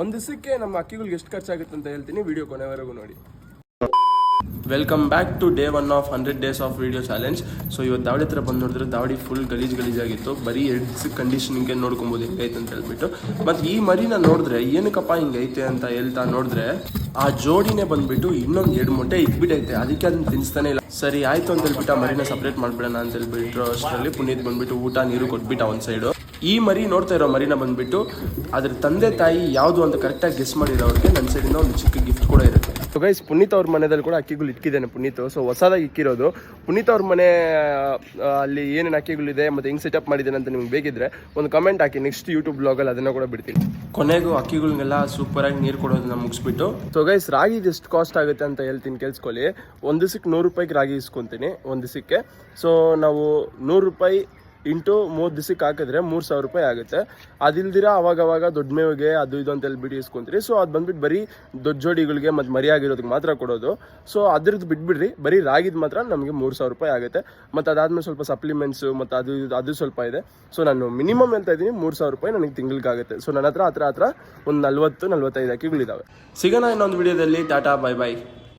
ಒಂದು ದಿವಸಕ್ಕೆ ನಮ್ಮ ಅಕ್ಕಿಗಳಿಗೆ ಎಷ್ಟು ಖರ್ಚಾಗುತ್ತೆ ಅಂತ ಹೇಳ್ತೀನಿ, ವಿಡಿಯೋ ಕೊನೆವರೆಗೂ ನೋಡಿ. Welcome back to day 1 of 100 days of video challenge. So ಇವತ್ತು ದಾವಡಿ ಹತ್ರ ಬಂದು ನೋಡಿದ್ರೆ ದಾವಡಿ ಫುಲ್ ಗಲೀಜಾಗಿತ್ತು. ಬರೀ 2 ದಿವಸಕ್ಕೆ ಕಂಡೀಷನಿಂಗೆ ನೋಡ್ಕೊಬೋದು ಹೆಂಗೈತೆ ಅಂತ ಹೇಳ್ಬಿಟ್ಟು. ಮತ್ತು ಈ ಮರಿನ ನೋಡಿದ್ರೆ ಏನಕ್ಕಪ್ಪ ಹಿಂಗೈತೆ ಅಂತ ಹೇಳ್ತಾ ನೋಡಿದ್ರೆ ಆ ಜೋಡಿನೇ ಬಂದ್ಬಿಟ್ಟು ಇನ್ನೊಂದು 2 ಮೊಟ್ಟೆ ಇಟ್ಬಿಟ್ಟೈತೆ. ಅದಕ್ಕೆ ಅದನ್ನ ತಿನ್ನಿಸ್ತಾನೆ ಇಲ್ಲ. ಸರಿ ಆಯಿತು ಅಂತ ಹೇಳ್ಬಿಟ್ಟು ಆ ಮರಿನ ಸಪ್ರೇಟ್ ಮಾಡಿಬಿಡೋಣ ಅಂತ ಹೇಳ್ಬಿಟ್ಟು ಅಷ್ಟರಲ್ಲಿ ಪುನೀತ್ ಬಂದ್ಬಿಟ್ಟು ಊಟ ನೀರು ಕೊಟ್ಬಿಟ್ಟ ಒಂದು ಸೈಡು. ಈ ಮರಿ ನೋಡ್ತಾ ಇರೋ ಮರಿನ ಬಂದ್ಬಿಟ್ಟು ಅದ್ರ ತಂದೆ ತಾಯಿ ಯಾವುದು ಅಂತ ಕರೆಕ್ಟಾಗಿ ಗೆಸ್ ಮಾಡಿರೋರಿಗೆ ನನ್ನ ಸೈಡಿಂದ ಒಂದು ಚಿಕ್ಕ ಗಿಫ್ಟ್ ಕೂಡ ಇರುತ್ತೆ. ಸೊ ಗೈಸ್, ಪುನೀತ್ ಅವ್ರ ಮನೆಯಲ್ಲಿ ಕೂಡ ಅಕ್ಕಿಗಳು ಇಕ್ಕಿದ್ದೇನೆ ಪುನೀತ್. ಸೊ ಹೊಸದಾಗಿ ಇಕ್ಕಿರೋದು ಪುನೀತ್ ಅವ್ರ ಮನೆ ಅಲ್ಲಿ ಏನೇನು ಅಕ್ಕಿಗಳಿದೆ ಮತ್ತು ಹೆಂಗೆ ಸೆಟಪ್ ಮಾಡಿದ್ದೇನೆ ಅಂತ ನಿಮ್ಗೆ ಬೇಕಿದ್ರೆ ಒಂದು ಕಮೆಂಟ್ ಹಾಕಿ. ನೆಕ್ಸ್ಟ್ ಯೂಟ್ಯೂಬ್ ಬ್ಲಾಗಲ್ಲಿ ಅದನ್ನು ಕೂಡ ಬಿಡ್ತೀನಿ. ಕೊನೆಗೂ ಅಕ್ಕಿಗಳಿಗೆಲ್ಲ ಸೂಪರಾಗಿ ನೀರು ಕೊಡೋದನ್ನ ಮುಗಿಸ್ಬಿಟ್ಟು ಸೊ ಗೈಸ್, ರಾಗಿ ಎಷ್ಟು ಕಾಸ್ಟ್ ಆಗುತ್ತೆ ಅಂತ ಹೇಳ್ತೀನಿ ಕೇಳಿಸ್ಕೊಳ್ಳಿ. ಒಂದು ದಿವಸಕ್ಕೆ 100 ರೂಪಾಯಿಗೆ ರಾಗಿ ಇಸ್ಕೊತೀನಿ ಒಂದು ದಿವಸಕ್ಕೆ. ಸೊ ನಾವು 100 ರೂಪಾಯಿ ಇಂಟು 30 ದಿವಸಕ್ಕೆ ಹಾಕಿದ್ರೆ 3000 ರೂಪಾಯಿ ಆಗುತ್ತೆ. ಅದಿಲ್ದಿರ ಅವಾಗವಾಗ ದೊಡ್ಡ ಮೇವಿಗೆ ಅದು ಇದು ಅಂತ ಹೇಳ್ಬಿಟ್ಟು ಇಸ್ಕೊಂತೀರಿ. ಸೊ ಅದು ಬಂದ್ಬಿಟ್ಟು ಬರೀ ದೊಡ್ಡ ಜೋಡಿಗಳಿಗೆ ಮತ್ತು ಮರಿಯಾಗಿರೋದಕ್ಕೆ ಮಾತ್ರ ಕೊಡೋದು. ಸೊ ಅದ್ರದ್ದು ಬಿಟ್ಬಿಡ್ರಿ, ಬರೀ ರಾಗಿದ್ ಮಾತ್ರ ನಮಗೆ 3000 ರೂಪಾಯಿ ಆಗುತ್ತೆ. ಮತ್ತು ಅದಾದ್ಮೇಲೆ ಸ್ವಲ್ಪ ಸಪ್ಲಿಮೆಂಟ್ಸು ಮತ್ತು ಅದು ಸ್ವಲ್ಪ ಇದೆ. ಸೊ ನಾನು ಮಿನಿಮಮ್ ಹೇಳ್ತಾ ಇದ್ದೀನಿ 3000 ರೂಪಾಯಿ ನನಗೆ ತಿಂಗಳಿಗೆ ಆಗುತ್ತೆ. ಸೊ ನನ್ನ ಹತ್ರ ಒಂದು 40-45 ಅಕ್ಕಿಗಳಿದ್ದಾವೆ. ಸಿಗೋಣ ಇನ್ನೊಂದು ವಿಡಿಯೋದಲ್ಲಿ. ಟಾಟಾ, ಬೈ ಬಾಯ್.